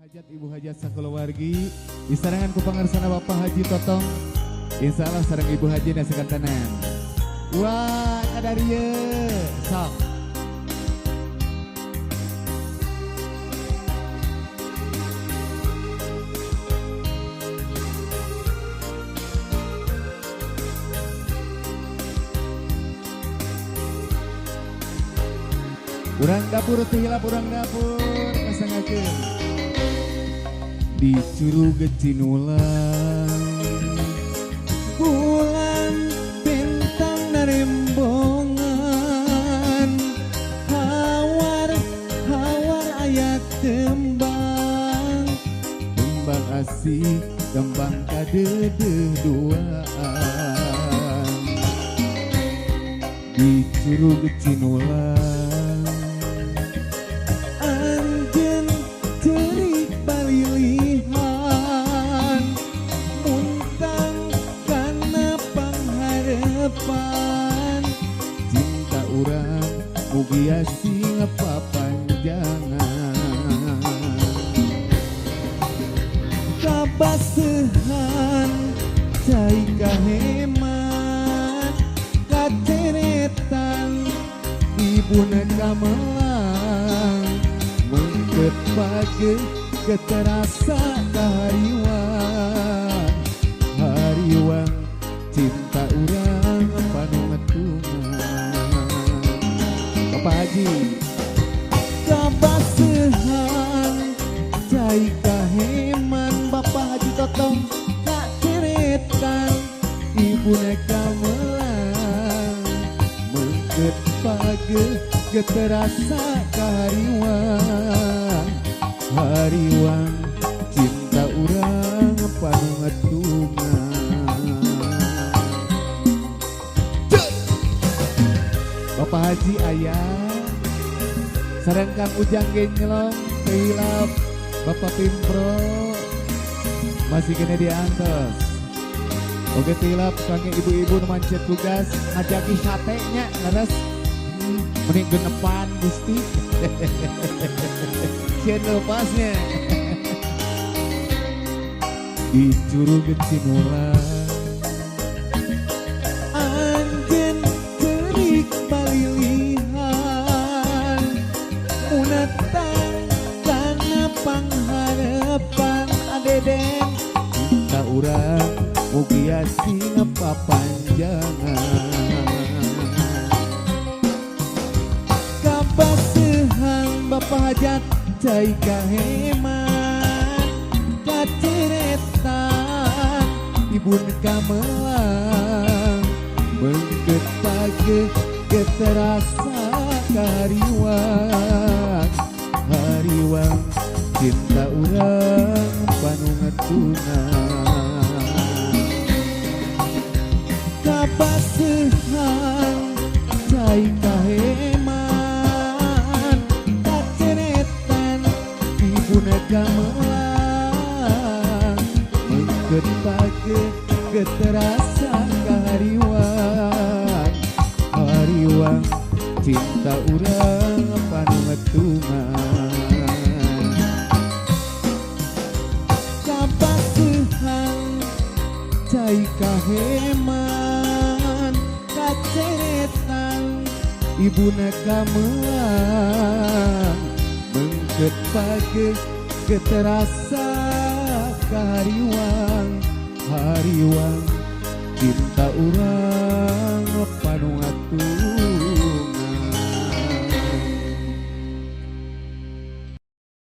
hajat Ibu Hajat sakulawargi disarangan ku pangarsana Bapak Haji Totong. Insya Allah sareng Ibu Haji nasekan tenan. Wah kadarieu sok. Urang dapur teu hilap urang dapur kasangakeun. Di Curug Cinulang bulan bintang narembongan hawar ayat tembang asih tembang kadeudeung duaan. Di Curug Cinulang cinta urang mugia sing papanjangan kabaseuhan cai kahemat kaceretan ibuna gamelang mengkeut page keterasa hariwang cinta urang panu ngetungan. Bapak Haji kabaseuhan cai kaheman Bapak Haji Totong tak ceretan ibuna gamelang mengkeut page geterasa hariwang cinta urang panu ngetungan. Bapak Haji ayah sareng Kang Ujang ge nyelong keilap Bapak Pimpro masih kena diantos. Oke tilap kangge ibu-ibu nu mancet tugas ngajaki sate nya leres mending genepan Gusti. Channel pasnya di Curug Cinulang pangharapan adeden cinta urang mugia sing papanjangan kabaseuhan Bapak Hajat cai kaheman kaceretan ibun gamelang mengkeut page keterasa hariwang cinta urang panu ngetungan kabaseuhan cai kaheman kaceretan ibuna gamelang mengkeut page keterasa hariwang cinta urang panu ngetungan cai kaheman kaceretan ibuna gamelang mengkeut page keterasa hariwang cinta urang